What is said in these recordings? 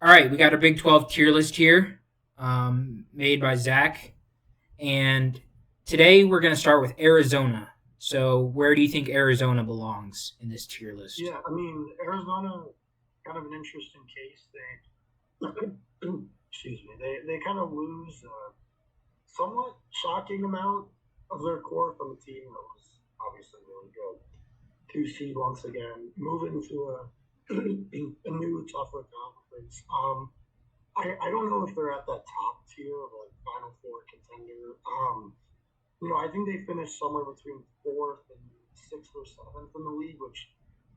All right, we got our Big 12 tier list here, made by Zach. And today we're going to start with Arizona. So, where do you think Arizona belongs in this tier list? Yeah, I mean, Arizona, kind of an interesting case. Excuse me, they kind of lose a somewhat shocking amount of their core from a team that was obviously really good. Two seed once again, moving to a new tougher conference. I don't know if they're at that top tier of like Final Four contender. I think they finished somewhere between fourth and sixth or seventh in the league, which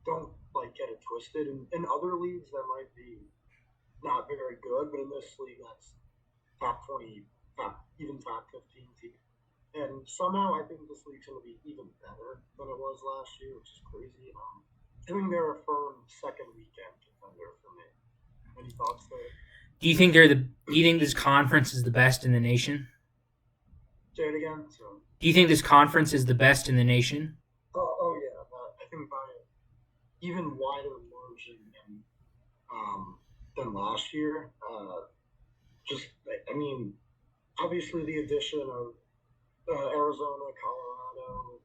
don't like get it twisted. In other leagues, that might be not very good, but in this league, that's top 20, even top 15 team. And somehow I think this league's going to be even better than it was last year, which is crazy. I think they're a firm second weekend contender for me. Any thoughts there? Do you think this conference is the best in the nation? Say it again. So, Do you think this conference is the best in the nation? oh yeah, I think by even wider margin than last year. Just, I mean, obviously the addition of Arizona, Colorado,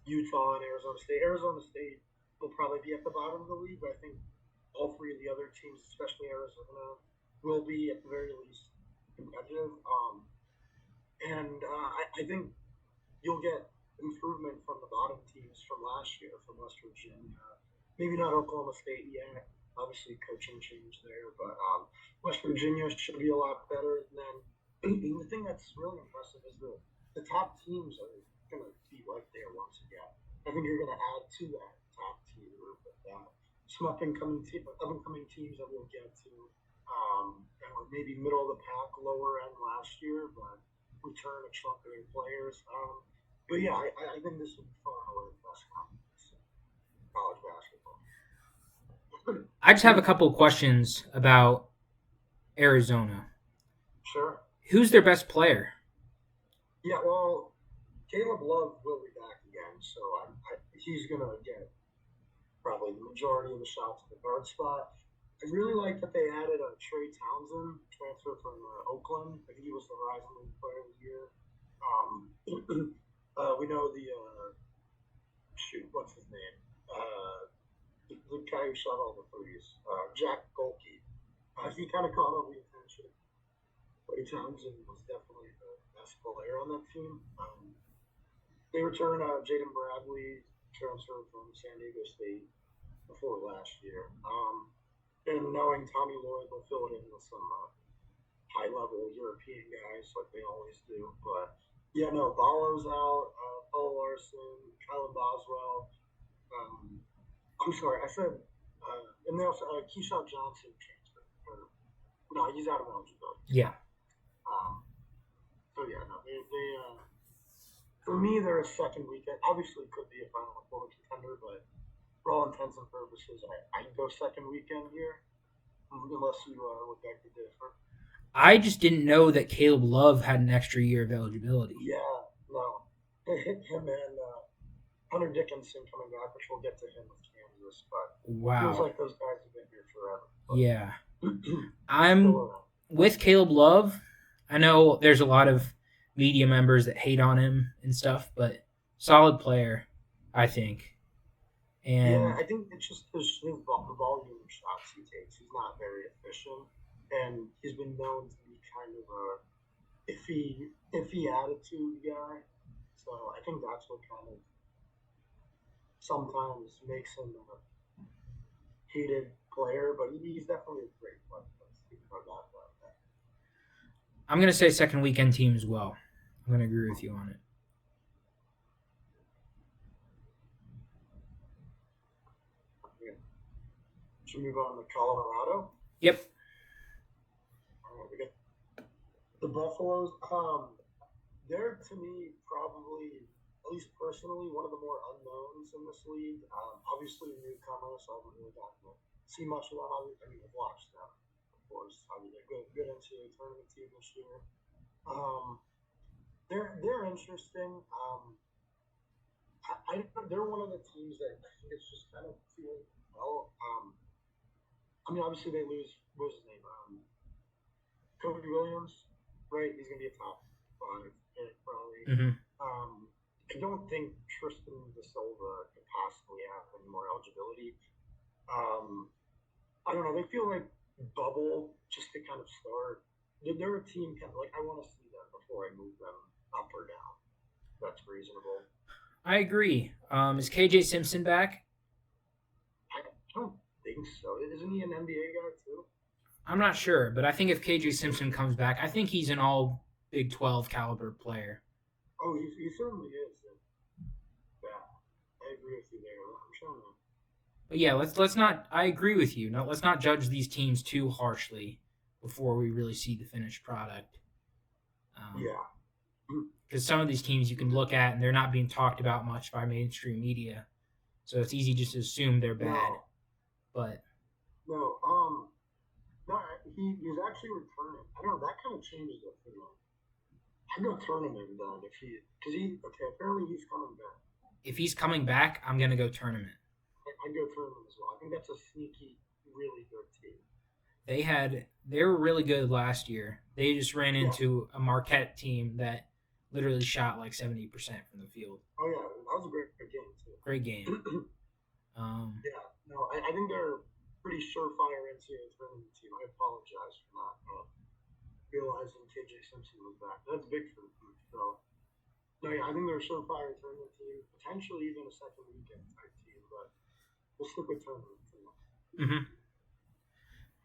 Utah, and Arizona State. Arizona State will probably be at the bottom of the league, but I think all three of the other teams, especially Arizona, will be at the very least competitive. And I think you'll get improvement from the bottom teams from last year, from West Virginia. Maybe not Oklahoma State yet. Obviously, coaching change there, but West Virginia should be a lot better. And then the thing that's really impressive is the top teams are going to be right there once again. I think you're going to add to that top tier group with some up and coming teams that we'll get to. That were maybe middle of the pack, lower end last year, but return a chunk of their players. But yeah, I think this would be far and away the best conference in college basketball. I just have a couple of questions about Arizona. Sure. Who's their best player? Yeah, well, Caleb Love will be back again, so he's going to get probably the majority of the shots at the guard spot. I really like that they added a Trey Townsend, transfer from Oakland. I think he was the Horizon League Player of the Year. We know what's his name? The guy who shot all the threes, Jack Golke. He kind of caught all the attention. Trey Townsend was definitely the best player on that team. They returned Jaden Bradley, transferred from San Diego State before last year. And knowing Tommy Lloyd, they'll fill it in with some high-level European guys like they always do. But yeah, no, Ballo's out, Paul Larson, Kylan Boswell. Um, I'm sorry, I said, and they also Keyshawn Johnson transferred. No, he's out of eligibility. Yeah. So yeah, no, for me they're a second weekend. Obviously, could be a Final Four contender, but for all intents and purposes, I go second weekend here, unless you would beg to differ. I just didn't know that Caleb Love had an extra year of eligibility. Yeah, no. Him and Hunter Dickinson coming back, which we'll get to him with Kansas, but feels Wow. like those guys have been here forever. Yeah. But I'm still, with Caleb Love. I know there's a lot of media members that hate on him and stuff, but solid player, I think. yeah, And I think it's just the volume of shots he takes. He's not very efficient, and he's been known to be kind of a iffy attitude guy. So I think that's what kind of sometimes makes him a hated player, but he's definitely a great player. Let's speak about that. I'm going to say second weekend team as well. I'm going to agree with you on it. Yeah. Should we move on to Colorado? Yep. All right, we get the Buffaloes. They're to me probably, at least personally, one of the more unknowns in this league. Obviously, newcomers, so I haven't really gotten to see much of them. I mean, I've watched them, of course. I mean, they're good NCAA tournament team this year. Um, they're interesting. They're one of the teams that I think it's just kind of feeling well. I mean, obviously they lose. What was his name? Cody Williams, right? He's gonna be a top five pick probably. Hmm. I don't think Tristan De Silva could possibly have any more eligibility. Um, I don't know. They feel like bubble just to kind of start. They're a team kind of like I want to see them before I move them up or down. That's reasonable. I agree. Is KJ Simpson back? I don't think so. Isn't he an NBA guy too? I'm not sure, but I think if KJ Simpson comes back, I think he's an all Big 12 caliber player. Oh, he certainly is. Yeah, I agree with you there. I'm trying to. But yeah, let's not. I agree with you. No, let's not judge these teams too harshly before we really see the finished product. Yeah. Because some of these teams you can look at and they're not being talked about much by mainstream media, so it's easy just to assume they're bad. No. But No. No. He's actually returning. I don't know. That kind of changes it for me. I'd go tournament then if because okay. Apparently he's coming back. if he's coming back, I'm gonna go tournament. I'd go tournament as well. I think that's a sneaky, really good team. They were really good last year. They just ran Yeah. into a Marquette team that literally shot like 70% from the field. Oh yeah, that was a great game too. Great game. Yeah. No, I think they're pretty surefire NCAA tournament team. I apologize for not realizing KJ Simpson was back. That's big for them. So no, yeah, I think they're a surefire tournament team. Potentially even a second weekend type team, but we'll stick with tournament for now. hmm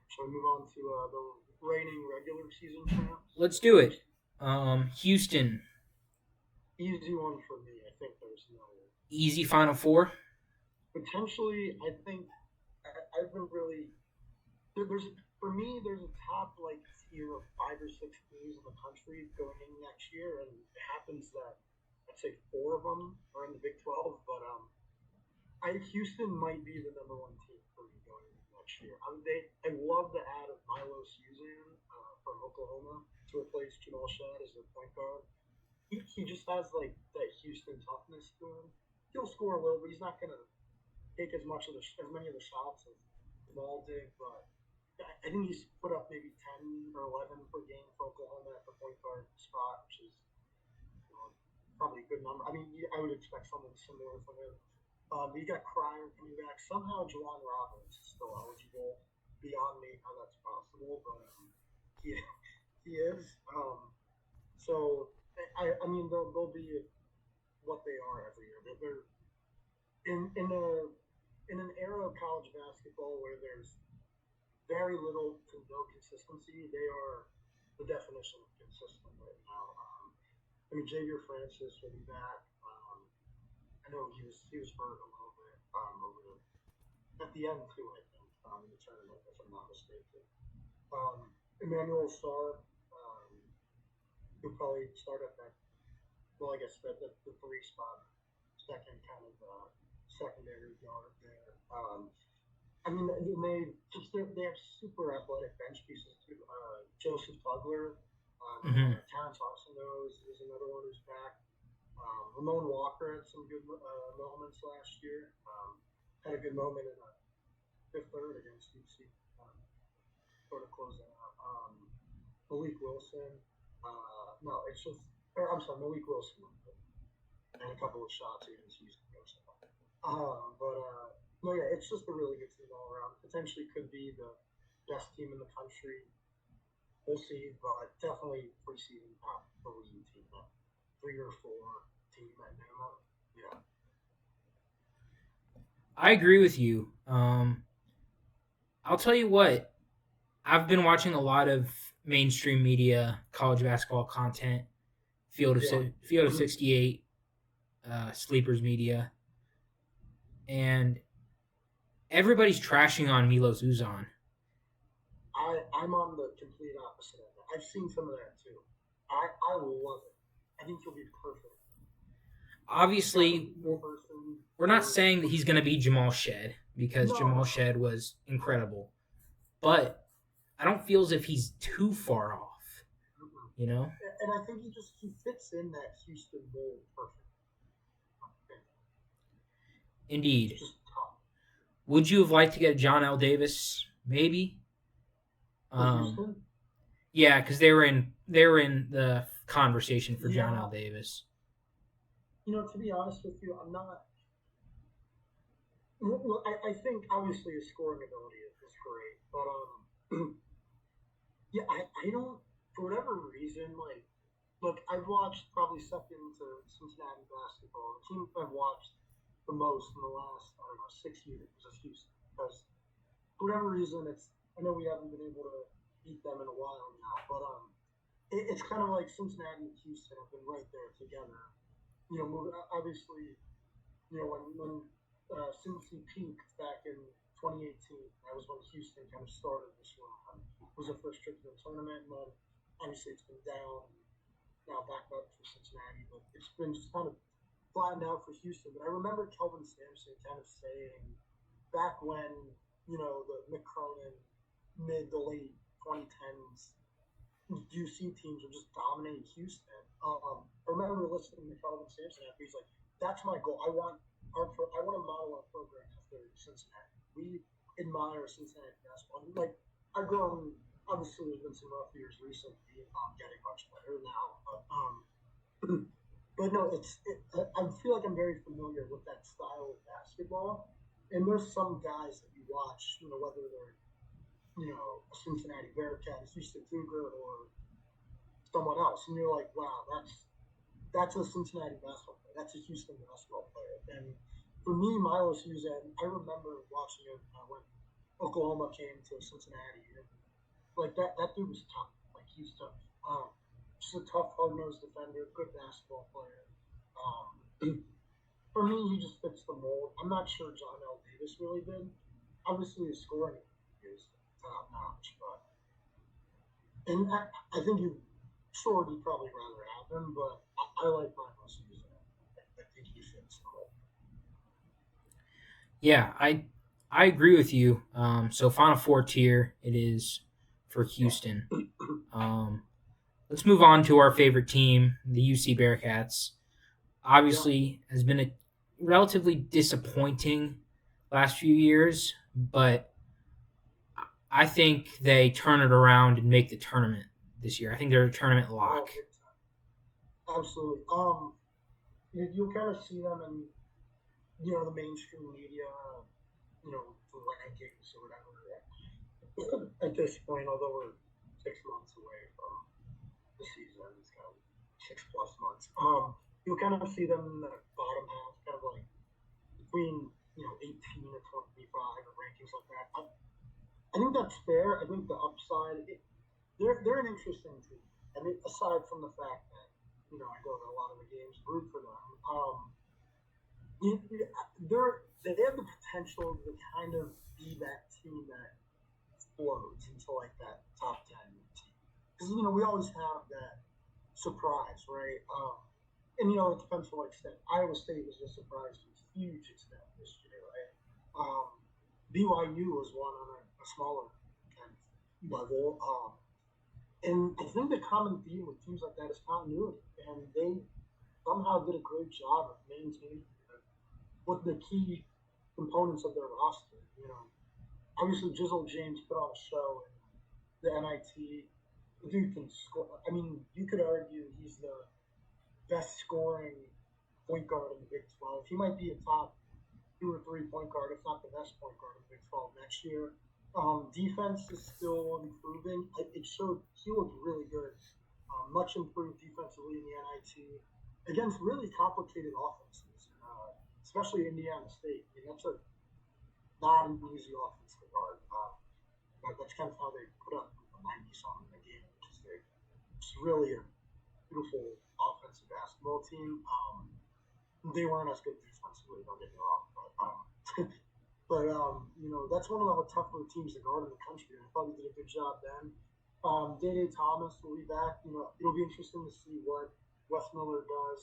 Shall we move on to the reigning regular season champs? Let's do it. Houston, Easy one for me. I think there's no easy Final Four. potentially. I think I've been really there's for me there's a top like tier of 5 or 6 teams in the country going in next year, and it happens that I'd say 4 of them are in the Big 12. But Houston might be the #1 team for me going into next year. I love the add of Milo Suzan from Oklahoma to replace Jamal Shad as their point guard. He just has like that Houston toughness to him. He'll score a little, but he's not gonna take as many of the shots as Jamal did. But I think he's put up maybe 10 or 11 per game for Oklahoma at the point guard spot, which is probably a good number. I mean, I would expect something similar from him. You got Cryer coming back. Somehow Juwan Roberts is still eligible. Beyond me how that's possible, but he, he is. So, I mean, they'll be what they are every year. They're in an era of college basketball where there's very little to no consistency. They are the definition of consistent right now. I mean, Xavier Francis will be back. I know he was hurt a little bit at the end too. I think in the tournament, if I'm not mistaken. Emmanuel Sarr, he'll probably start at that. Well, I guess the 3 spot, second kind of secondary guard there. I mean, they have super athletic bench pieces too. Joseph Tugler, hmm Terrence Arsenault is another one who's back. Ramon Walker had some good moments last year. Had a good moment in the fifth third against UC. Sort of close that out. Malik Wilson. No, it's just. I'm sorry, Malik Wilson. And a couple of shots against Houston. No, yeah, it's just a really good team all around. Potentially could be the best team in the country. We'll see, but definitely preseason top 3 team, 3 or 4 team at minimum. Yeah. I agree with you. I'll tell you what. I've been watching a lot of mainstream media, college basketball content, Field of 68, Sleepers Media, and everybody's trashing on Milos Uzan. I'm on the complete opposite of that. I've seen some of that too. I love it. I think he'll be perfect. Obviously, we're not saying that he's going to be Jamal Shed because Jamal Shed was incredible, but I don't feel as if he's too far off. You know? And I think he fits in that Houston mold perfect. Indeed. Would you have liked to get John L. Davis maybe. For Um, Houston? yeah, because they were in the conversation for John Yeah, L. Davis. to be honest with you, I'm not. Well, I think obviously his scoring ability is great, but yeah, I don't for whatever reason like look, I've watched probably second to Cincinnati basketball. The team I've watched the most in the last I don't know 6 years is Houston because for whatever reason it's I know we haven't been able to beat them in a while now, but it's kind of like Cincinnati and Houston have been right there together. Obviously when Cincy peaked back in 2018, that was when Houston kind of started this run. It was their first trip to the tournament, and then obviously it's been down, now back up for Cincinnati, but it's been just kind of flattened out for Houston. But I remember Kelvin Sampson kind of saying back when, the Mick Cronin mid to late 2010s UC teams were just dominating Houston. I remember listening to Kelvin Sampson after he's like, "That's my goal. I want to model our program after Cincinnati. We admire Cincinnati basketball. And, like I've grown. Obviously, there's been some rough years recently. Getting much better now, but no, I feel like I'm very familiar with that style of basketball. And there's some guys that you watch, whether they're a Cincinnati Bearcat, a Houston Cougar, or someone else, and you're like, wow, that's a Cincinnati basketball player. That's a Houston basketball player. And for me, Milos Uzan, I remember watching it when Oklahoma came to Cincinnati, and like that dude was tough. Like he's tough. Just a tough, hard-nosed defender, good basketball player. For me, he just fits the mold. I'm not sure John L. Davis really did. Obviously, his scoring is top notch, but and I think you sure you'd probably rather have him, but I like Milos Uzan. I think he fits the mold. Yeah, I agree with you. So Final Four tier it is for Yeah. Houston. Let's move on to our favorite team, the UC Bearcats. Yeah. Obviously, has been a relatively disappointing last few years, but I think they turn it around and make the tournament this year. I think they're a tournament Oh, lock. big time. Absolutely. You'll kind of see them in the mainstream media, the rankings or whatever. At this point, although we're 6 months away from the season, it's kind of 6 plus months. You'll kind of see them in the bottom half, kind of like between 18 to 25 or rankings like that. I think that's fair. I think the upside, they're an interesting team. I mean, aside from the fact that I go to a lot of the games, root for them. They have the potential to kind of be that team that floats into like that top 10 team. Because we always have that surprise, right? And it depends to what extent. Iowa State was a surprise to a huge extent this year, right? BYU was one on a smaller kind of level. And I think the common theme with teams like that is continuity, and they somehow did a great job of maintaining what the key components of their roster. Obviously Jizzle James put on a show in the NIT. The dude can score. I mean, you could argue he's the best scoring point guard in the Big 12. He might be a top 2 or 3 point guard, if not the best point guard in the Big 12 next year. Defense is still improving. It showed he looked really good. Much improved defensively in the NIT against really complicated offenses, especially Indiana State. I mean, that's not an easy offense to guard. That's kind of how they put up 90 something in the game, which is it's really a beautiful offensive basketball team. They weren't as good defensively, don't get me wrong, but that's one of the tougher teams to guard in the country. I thought he did a good job then. Day Thomas will be back. It'll be interesting to see what Wes Miller does.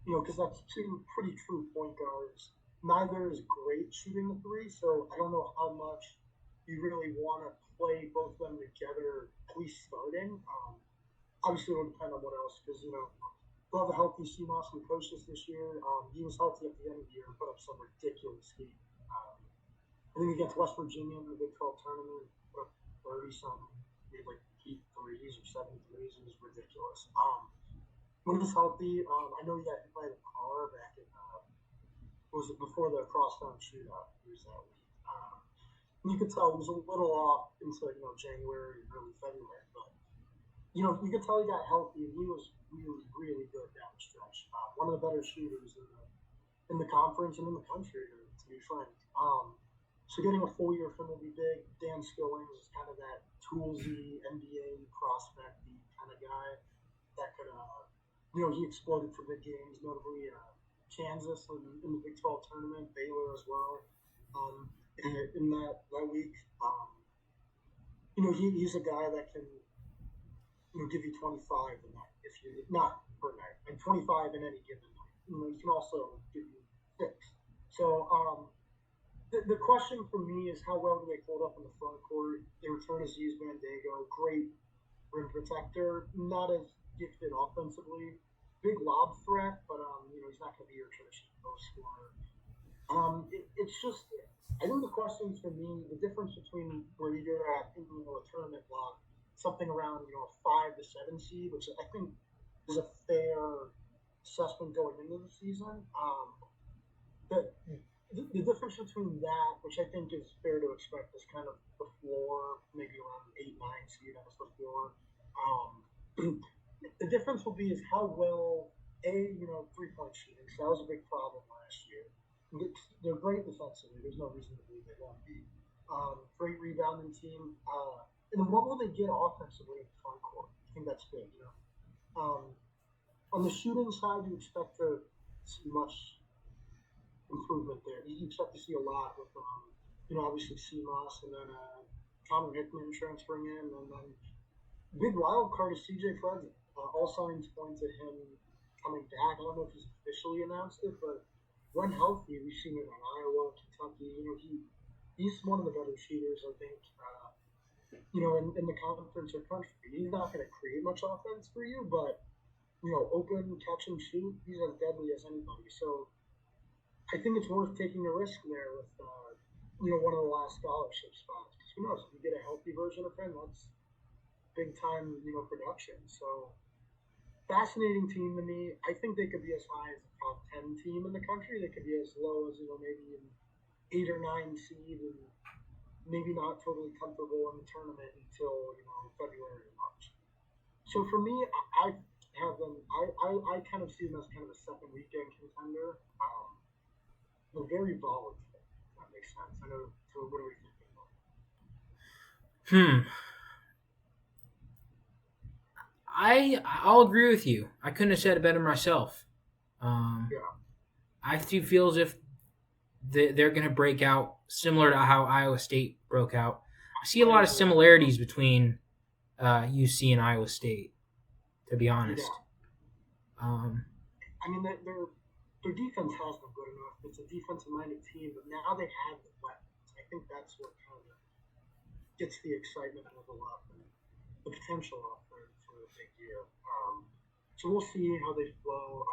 Because that's two pretty true point guards. Neither is great shooting the three, so I don't know how much you really want to play both of them together, at least starting. Obviously, it will depend on what else, because we'll have a healthy CMOS and coaches this year. He was healthy at the end of the year and put up some ridiculous heat. I think against West Virginia in the Big 12 tournament, put up 30 something, made like 8 threes or 7 threes. It was ridiculous. When he's healthy, I know he got hit by the car back in, was it before the crosstown shootout? He was that week. You could tell he was a little off into January and early February, but you could tell he got healthy and he was really, really good down the stretch. One of the better shooters in the conference and in the country, to be frank. So getting a full year from him will be big. Dan Skillings is kind of that toolsy NBA prospect kind of guy that could, he exploded for big games, notably Kansas in the Big 12 tournament, Baylor as well. In that week, he's a guy that can give you 25 in that if you not per night, and 25 in any given night. He can also give you 6. So the question for me is how well do they hold up in the front court? They return Aziz Bandago, great rim protector, not as gifted offensively, big lob threat, but he's not going to be your traditional post scorer. It's just I think the question for me, the difference between where you're at in a tournament block, something around a 5 to 7 seed, which I think is a fair assessment going into the season. The difference between that, which I think is fair to expect, is kind of the floor, maybe around 8, 9 seed as the floor. The difference will be is how well 3-point shooting. So that was a big problem last year. They're great defensively. There's no reason to believe they won't be. Great rebounding team. And then what will they get offensively in the front court? I think that's big. On the shooting side, you expect to see much improvement there. You expect to see a lot with, obviously CMOS and then Connor Hickman transferring in, and then big wild card is CJ Frederick. All signs point to him coming back. I don't know if he's officially announced it, but when healthy, we've seen it in Iowa, Kentucky. He's one of the better shooters, I think. In the conference or country, he's not going to create much offense for you, but open catch and shoot, he's as deadly as anybody. So I think it's worth taking a risk there with one of the last scholarship spots. Because who knows, if you get a healthy version of him, that's big time production. So fascinating team to me. I think they could be as high as a top 10 team in the country. They could be as low as maybe an 8 or 9 seed, and maybe not totally comfortable in the tournament until February or March. So for me, I have them. I kind of see them as kind of a second weekend contender. They're very volatile. If that makes sense. I know. So what are we thinking about? I'll agree with you. I couldn't have said it better myself. I do feel as if they're going to break out similar to how Iowa State broke out. I see a lot of similarities between UC and Iowa State, to be honest. I mean, their defense has been good enough. It's a defensive-minded team, but now they have the weapons. I think that's what kind of gets the excitement level up and the potential up for a big year. So we'll see how they flow.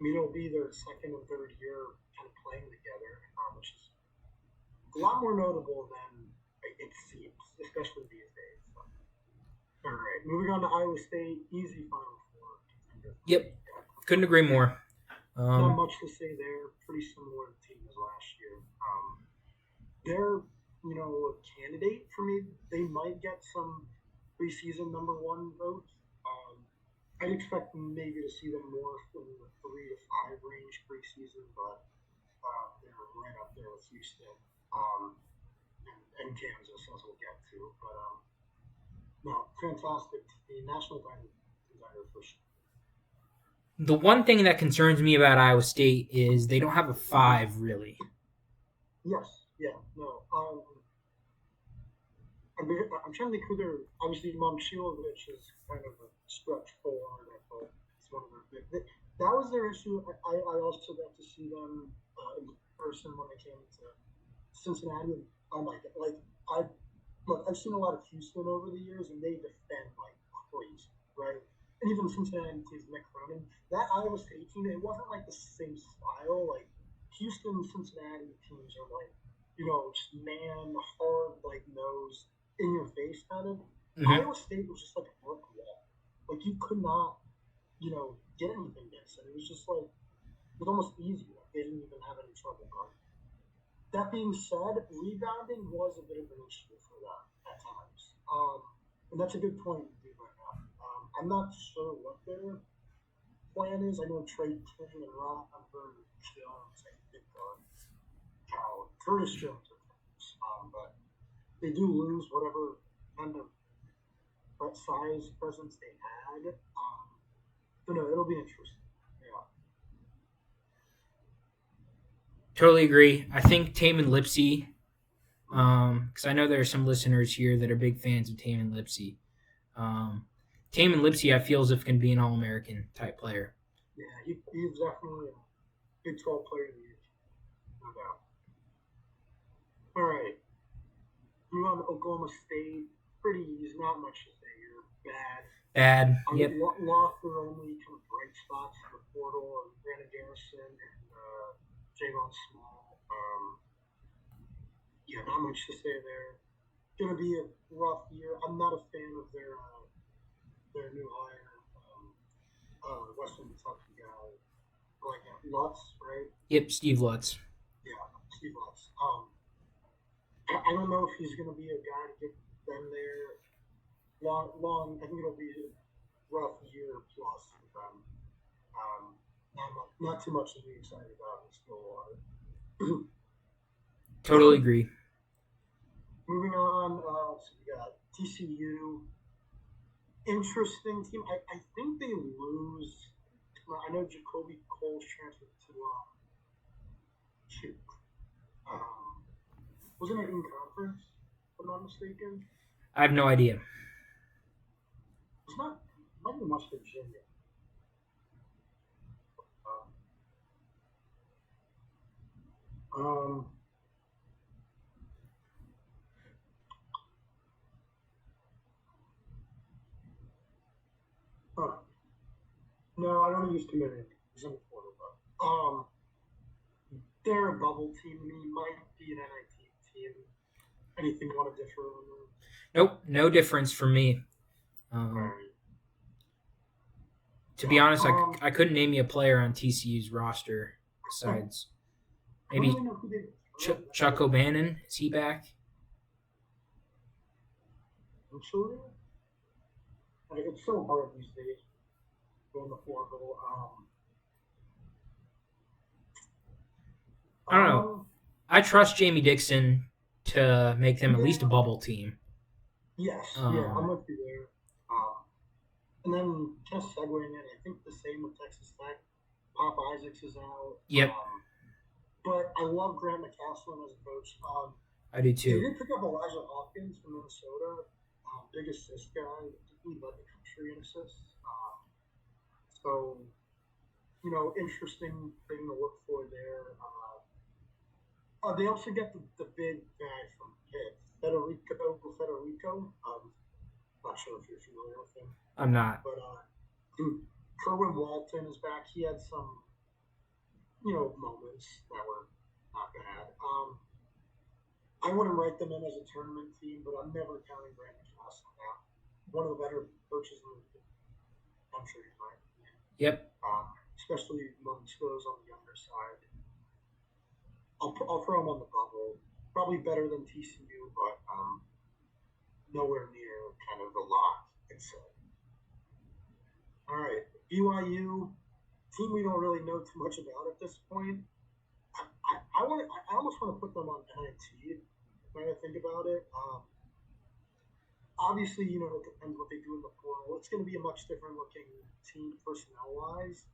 It'll be their second and third year kind of playing together, which is a lot more notable than it seems, especially these days. So. All right, moving on to Iowa State, easy Final Four. Yep, couldn't agree more. Not much to say there. Pretty similar team as last year. They're a candidate for me. They might get some preseason number 1 votes. I'd expect maybe to see them more in the 3 to 5 range preseason, but they're right up there with Houston and Kansas, as we'll get to. But no, fantastic team, national contender for sure. The one thing that concerns me about Iowa State is they don't have a 5, really. Yes, yeah, no. I'm trying to think who they're. Obviously, Momcilovic is kind of a stretch forward. I thought it's one of their big. That was their issue. I also got to see them in person when I came to Cincinnati. Oh my god! I've seen a lot of Houston over the years, and they defend like crazy, right? And even Cincinnati teams, Nick Cronin, that Iowa State team, it wasn't like the same style. Like Houston, Cincinnati teams are like just man, hard, like nose, in your face kind of. Hmm. Iowa State was just like a brick wall. Like you could not, get anything against it. It was just like it was almost easy. Like they didn't even have any trouble guarding. That being said, rebounding was a bit of an issue for them at times. And that's a good point to do right now. I'm not sure what their plan is. I know Trey King and Robert Jones, I think, Curtis Jones, but they do lose whatever kind of size presence they had. So no, it'll be interesting. Yeah. Totally agree. I think Taman Lipsey, because I know there are some listeners here that are big fans of Taman Lipsey. Taman Lipsey, I feel as if can be an All-American type player. Yeah, he's definitely a Big 12 player of the year, no doubt. All right. Move on to Oklahoma State. Pretty easy, not much to say here. Bad. Bad. Yep. Lost their only kind of bright spots in the portal and Brandon Garrison and Javon Small. Yeah, not much to say there. Going to be a rough year. I'm not a fan of their new hire, Western Kentucky guy, like Lutz, right? Yep, Steve Lutz. Yeah, Steve Lutz. I don't know if he's going to be a guy to get them there long. I think it'll be a rough year plus with them. Not too much to be excited about in Stillwater. Totally agree. Moving on, so we got TCU. Interesting team. I think they lose. I know Jacoby Cole's transferred to shoot. Wasn't it in conference, if I'm not mistaken? I have no idea. It's not. Might be West Virginia. Um, huh. No, I don't use too many. He's in the portal, but they're a bubble team. I mean, might be an NIT team. Anything you want to differ on them? Nope, no difference for me. Right. To be honest, I couldn't name you a player on TCU's roster besides maybe Chuck O'Bannon. Is he back? I'm sure. Like, it's so hard these days going the portal. I don't know. I trust Jamie Dixon to make them at least a bubble team. Yes, yeah, I'm with you there. And then just segueing in, I think the same with Texas Tech. Pop Isaacs is out. Yep. But I love Grant McCaslin as a coach. I do too. They did pick up Elijah Hawkins from Minnesota, big assist guy. He led the country in assists. So, interesting thing to look for there. They also get the big guy from Pitt, Federico. Not sure if you're familiar with him. I'm not. But Kerwin Walton is back. He had some, moments that were not bad. I wouldn't write them in as a tournament team, but I'm never counting Brandon Johnson out. One of the better coaches in the country, in my opinion. Yep. Especially amongst those on the younger side. I'll throw him on the bubble. Probably better than TCU, but nowhere near kind of the lock, I'd say. All right, BYU, team we don't really know too much about at this point. I almost want to put them on NIT when I think about it. Obviously, it depends what they do in the portal. It's going to be a much different looking team personnel wise.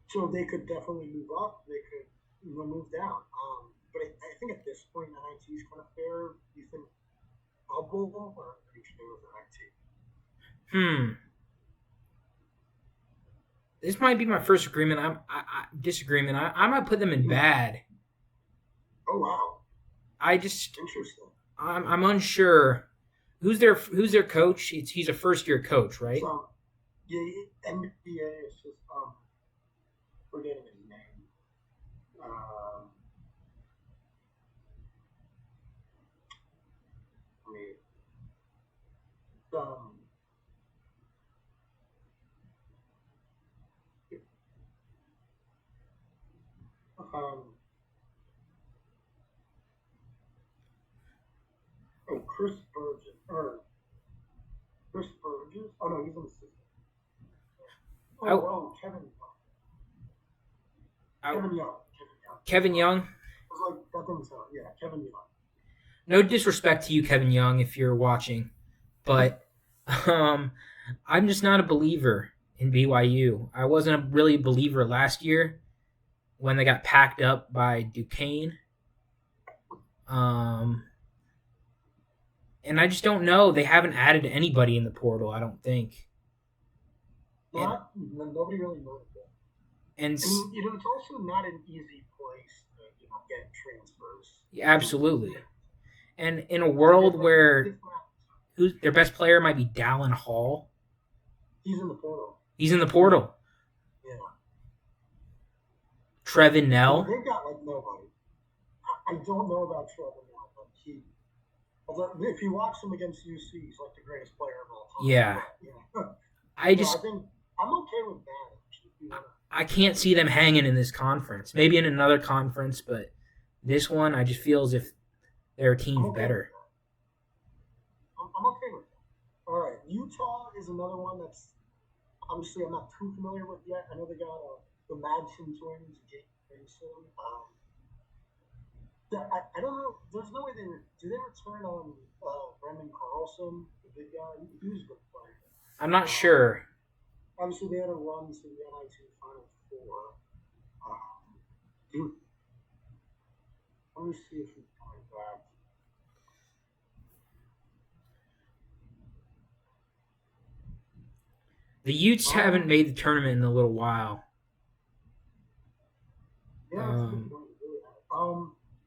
So they could definitely move up. They could move down. But I think at this point, NIT is kind of fair. Do you think bubble or are you stay with NIT? This might be my first agreement. Disagreement. I might put them in bad. Oh wow! Interesting. I'm unsure. Who's their coach? He's a first year coach, right? So, yeah, NBA is just forgetting his name. Um, um, Chris Burgess or Chris Burgess. Oh no, he's an assistant. Oh, I, Kevin Young. I, Kevin Young. Kevin Young. Kevin Young. I was like, that doesn't sound. Yeah, Kevin Young. No disrespect to you, Kevin Young, if you're watching, but um, I'm just not a believer in BYU. I wasn't really a believer last year when they got packed up by Duquesne. And I just don't know. They haven't added anybody in the portal, I don't think. Nobody really knows that. And it's also not an easy place to get transfers. Absolutely. And in a world where their best player might be Dallin Hall. He's in the portal. Yeah. Trevin Nell. They got nobody. I don't know about Trevin Nell, but if you watch him against UC, he's the greatest player of all time. Yeah. I think I'm okay with that. I can't see them hanging in this conference. Maybe in another conference, but this one, I just feel as if their team's better. I'm okay with that. All right, Utah is another one that's obviously I'm not too familiar with yet. I know they got the Madsen twins, Jake Mason. I don't know. There's no way do they return on Brendan Carlson, the big guy? He was a good player. I'm not sure. Obviously, they had a run to the NIT Final Four. Let me see if he's coming back. The Utes haven't made the tournament in a little while. Yeah,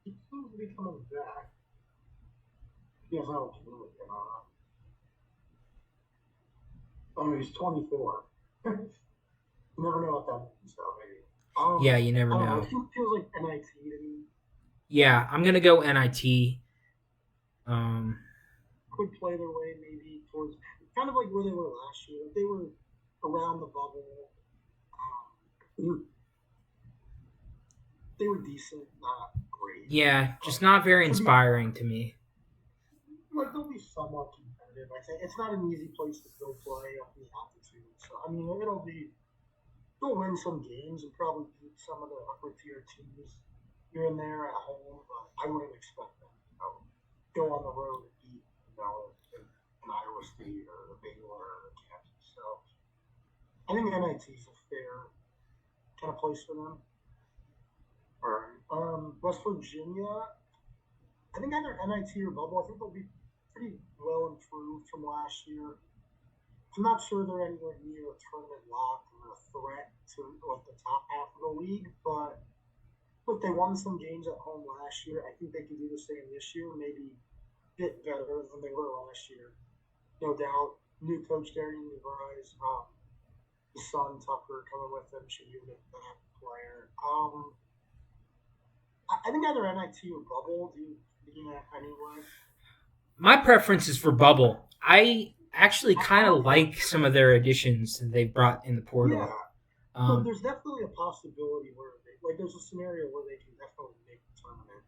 he seems to be coming back. Yes, I don't know. Oh, he's 24. You never know what that means, though, maybe. Yeah, you never know. It feels like NIT to me. Yeah, I'm going to go NIT. Could play their way maybe towards kind of like where they were last year. They were around the bubble. They were decent, not great. Yeah, just not very inspiring to me. They'll be somewhat competitive. I think it's not an easy place to go play up in the altitude. So they'll win some games and probably beat some of the upper tier teams here and there at home. But I wouldn't expect them to go on the road and beat an Iowa State or a Baylor or a Kansas. So I think NIT is a fair kind of place for them. All right. West Virginia, I think either NIT or bubble. I think they'll be pretty well improved from last year. I'm not sure they're anywhere near a tournament lock or a threat to the top half of the league, but look, they won some games at home last year. I think they can do the same this year, maybe a bit better than they were last year. No doubt. New coach Darian DeVries, the son Tucker coming with him should be a that player. I think either NIT or bubble. Do you anyway? My preference is for bubble. I actually kind of like some of their additions that they've brought in the portal. Yeah. There's definitely a possibility where there's a scenario where they can definitely make the tournament.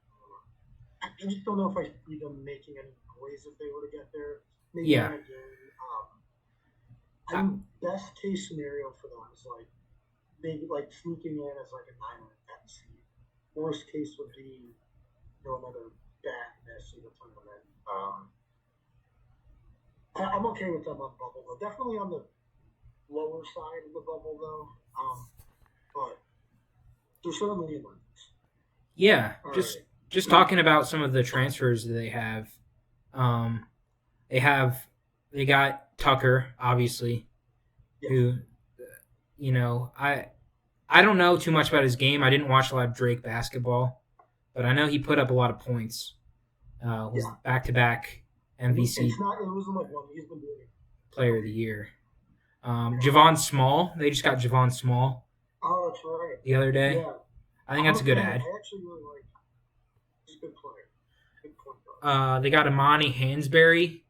I just don't know if I see them making any noise if they were to get there. Maybe in a game. I think best case scenario for them is maybe sneaking in as a 9 or 10 seed. Worst case would be another bad miss in the tournament. I'm okay with them on bubble though. Definitely on the lower side of the bubble though. But they're certainly in ranks. Yeah, just talking about some of the transfers that they have. They got Tucker, obviously, who, I don't know too much about his game. I didn't watch a lot of Drake basketball, but I know he put up a lot of points. Was back-to-back MVC. It wasn't one. He's been doing it. Player of the Year. Javon Small. They just got Javon Small. Oh, that's right. The other day. Yeah. I think that's a good ad. I actually really like him. He's a good player. Good point guard. They got Imani Hansberry.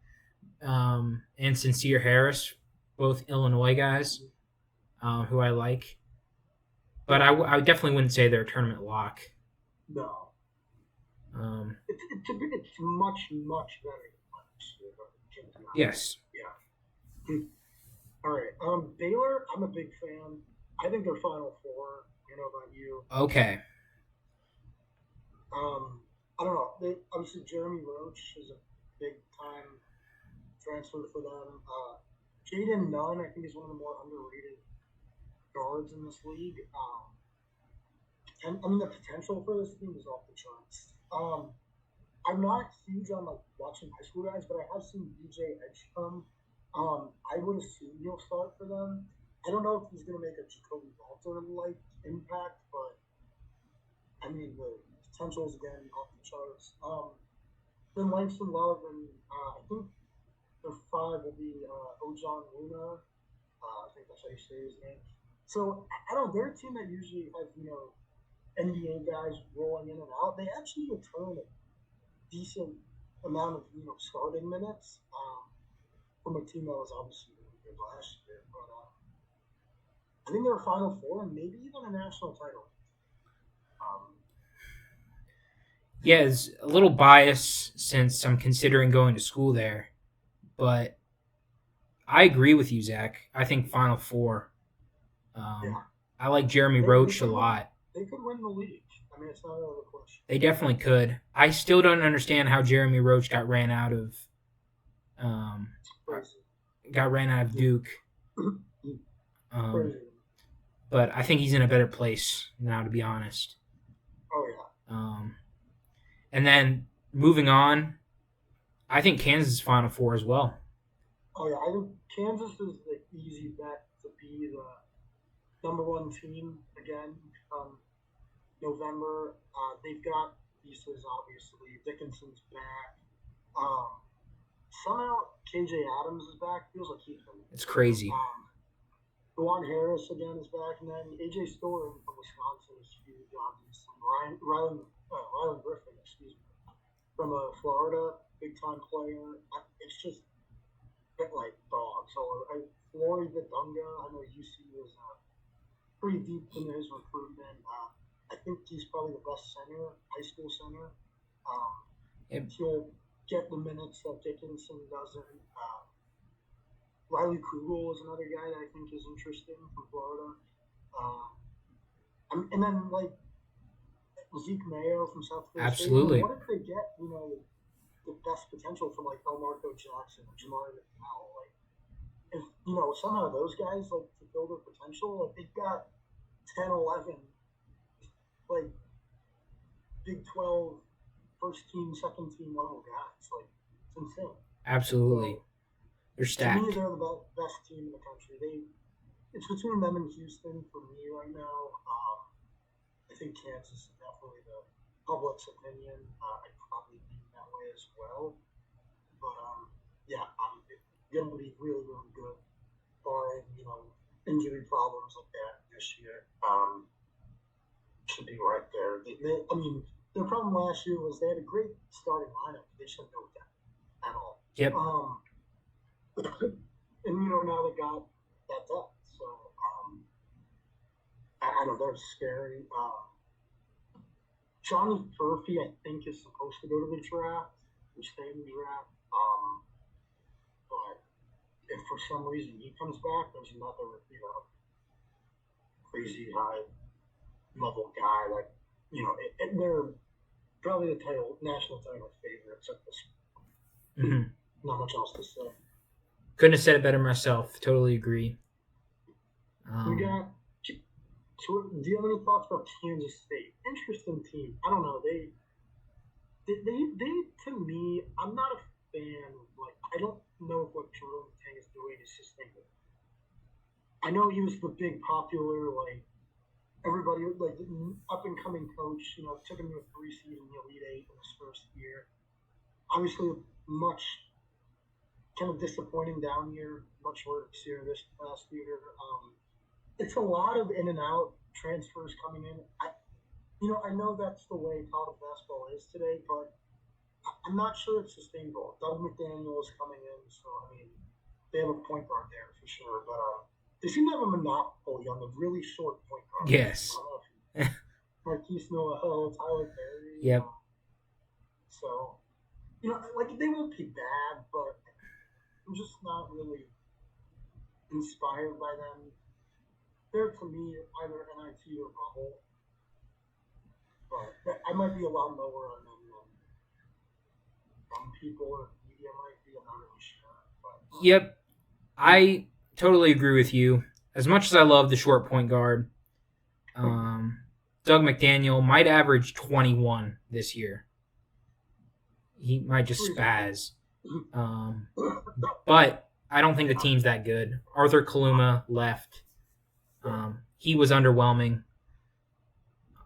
and Sincere Harris, both Illinois guys who I like. But I definitely wouldn't say they're a tournament lock. No. Um, It's much, much better than last year. yes. Yeah. All right. Baylor, I'm a big fan. I think they're Final Four. I don't know about you. Okay. I don't know. Obviously, Jeremy Roach is a big time transfer for them. Jaden Nunn, I think, is one of the more underrated guards in this league. And I mean, the potential for this team is off the charts. I'm not huge on like watching high school guys, but I have seen BJ Edgecombe. I would assume he'll start for them. I don't know if he's going to make a Jacoby Walter like impact, but I mean the potential is again off the charts. Then Langston Love and I think their five will be Ojan Luna. I think that's how you say his name. So I don't know. They're a team that usually has NBA guys rolling in and out. They actually return a decent amount of starting minutes from a team that was obviously really good last year. But I think they're a Final Four and maybe even a national title. Yeah, it's a little biased since I'm considering going to school there, but I agree with you, Zach. I think Final Four. Yeah. I like Jeremy Roach a lot. They could win the league. I mean, it's not out of the question. They definitely could. I still don't understand how Jeremy Roach got ran out of Duke. But I think he's in a better place now, to be honest. Oh yeah. And then moving on, I think Kansas is Final Four as well. Oh yeah, I think Kansas is the easy bet to be the number one team again. November, they've got pieces obviously. Dickinson's back. Somehow KJ Adams is back. Feels like he's been. It's crazy. Juwan Harris again is back, and then AJ Story from Wisconsin is huge. Obviously, Rylan Griffin, excuse me, from Florida, big time player. It's just like dogs. So Flory Vidunga, I know UC was pretty deep into his recruitment. I think he's probably the best center, high school center. He'll get the minutes that Dickinson doesn't. Riley Kugel is another guy that I think is interesting from Florida. And then like Zeke Mayo from South Florida. Absolutely. What if they get the best potential from like Elmarco Jackson or Jamari McDowell? Like if somehow those guys like to build their potential, like they've got 10, 11 like Big 12 first team, second team level guys. Like it's insane. Absolutely. So, they're stacked. To me, they're the best team in the country. It's between them and Houston for me right now. I think Kansas is definitely the public's opinion. I'd probably lean that way as well. But yeah, I'm going to be really, really good, barring injury problems like that this year. Should be right there. I mean, their problem last year was they had a great starting lineup. They shouldn't go with that at all. Yep. And now they got that depth. So I know they're scary. Johnny Murphy, I think, is supposed to go to the draft and stay in the draft. But if for some reason he comes back, there's another crazy high level guy that and they're probably the national title favorites at this point. Mm-hmm. Not much else to say. Couldn't have said it better myself. Totally agree. We got. Do you have any thoughts about Kansas State? Interesting team. I don't know. They to me, I'm not a fan. Like I don't know if what Jerome Tang is doing is sustainable. I know he was the big popular everybody like up and coming coach. Took him to a 3 seed in the Elite Eight in his first year. Obviously, much kind of disappointing down year. Much worse here this past year. It's a lot of in and out transfers coming in. I know that's the way college basketball is today, but I'm not sure it's sustainable. Doug McDaniel is coming in, so I mean, they have a point guard there for sure, but they seem to have a monopoly on the really short point guards. I Yes. don't know if Marquise Noel, Tyler Perry. Yep. So like they won't be bad, but I'm just not really inspired by them. They're to me either NIT or bubble, but I might be a lot lower on them than some people or media might be. I'm not really sure, but Yep. I totally agree with you. As much as I love the short point guard, um, Doug McDaniel might average 21 this year. He might it's just reasonable. spaz. But I don't think the team's that good. Arthur Kaluma left. He was underwhelming.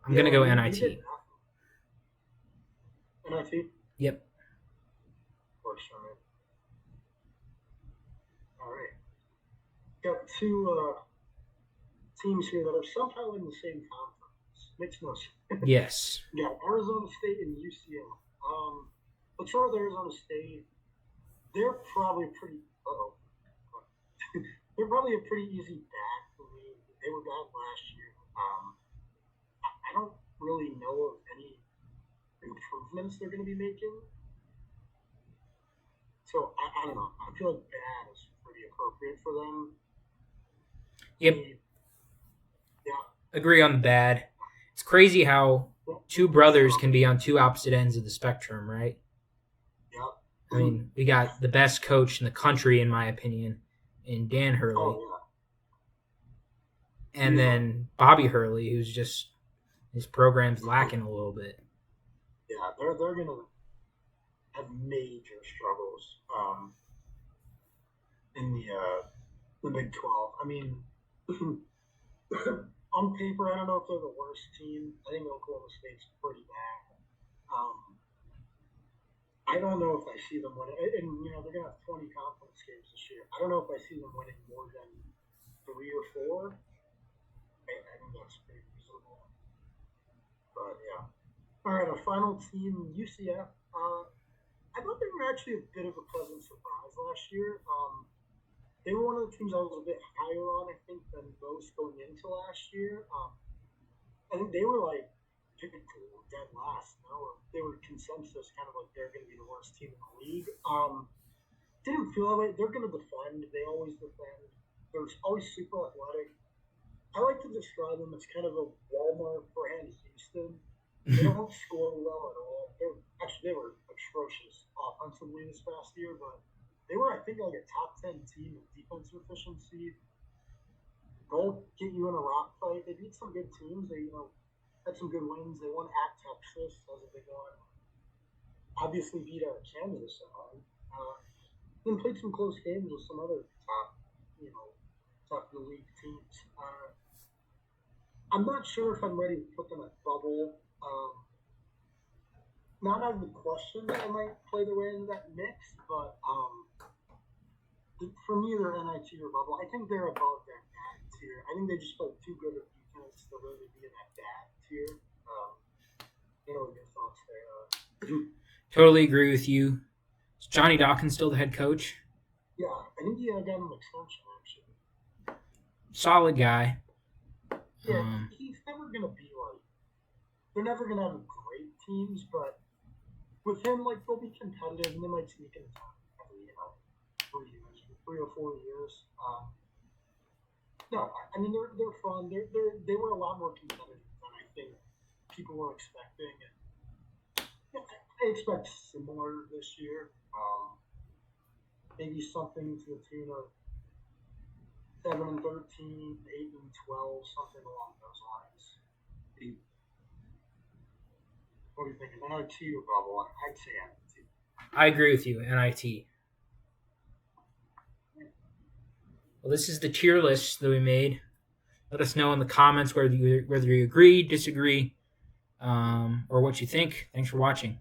I'm going to go He NIT. did nothing. NIT? Yep. Works for me. All right. Got two teams here that are somehow in the same conference. Makes no sense. Yes. Yeah, Arizona State and UCLA. Let's start with Arizona State. They're probably pretty. They're probably a pretty easy bad for me. They were bad last year. I don't really know of any improvements they're going to be making. So I don't know. I feel like bad is pretty appropriate for them. Yep. Yeah. Agree on the bad. It's crazy how two brothers can be on two opposite ends of the spectrum, right? Yeah. I mean, we got the best coach in the country, in my opinion, in Dan Hurley. Oh, yeah. And then Bobby Hurley, who's just his program's lacking a little bit. Yeah, they're gonna have major struggles in the Big 12. I mean, on paper, I don't know if they're the worst team. I think Oklahoma State's pretty bad. I don't know if I see them winning, and they're gonna have 20 conference games this year. I don't know if I see them winning more than 3 or 4. I think that's pretty reasonable. But yeah. All right, our final team, UCF. I thought they were actually a bit of a pleasant surprise last year. They were one of the teams I was a bit higher on, I think, than most going into last year. I think they were like typically dead last. No, they were consensus, kind of like they're going to be the worst team in the league. Didn't feel that way. They're going to defend. They always defend. They're always super athletic. I like to describe them as kind of a Walmart brand Houston. They don't score well at all. They were atrocious offensively this past year, but they were, I think, like a top 10 team in defensive efficiency. They'll get you in a rock fight. They beat some good teams. They, had some good wins. They won at Texas as a big one. Obviously beat Kansas at home. Then played some close games with some other top of the league teams. I'm not sure if I'm ready to put them at bubble. Not out of the question that I might play their way into that mix, but for me, they're NIT or bubble. I think they're above that bad tier. I think they just play too good of defense to really be in that bad tier. What your thoughts there? Totally agree with you. Is Johnny Dawkins still the head coach? Yeah, I think he got an extension, actually. Solid guy. Yeah, he's never going to be like... They're never going to have great teams, but with him, like, they'll be competitive, and they might sneak in the top every, 3 or 4 years. No, I mean, they're fun. They were a lot more competitive than I think people were expecting. And I expect similar this year. Maybe something to the tune of 7-13, 8-12, something along those lines. What do you think? NIT or bubble? I'd say NIT. I agree with you. NIT. Well, this is the tier list that we made. Let us know in the comments whether you agree, disagree, or what you think. Thanks for watching.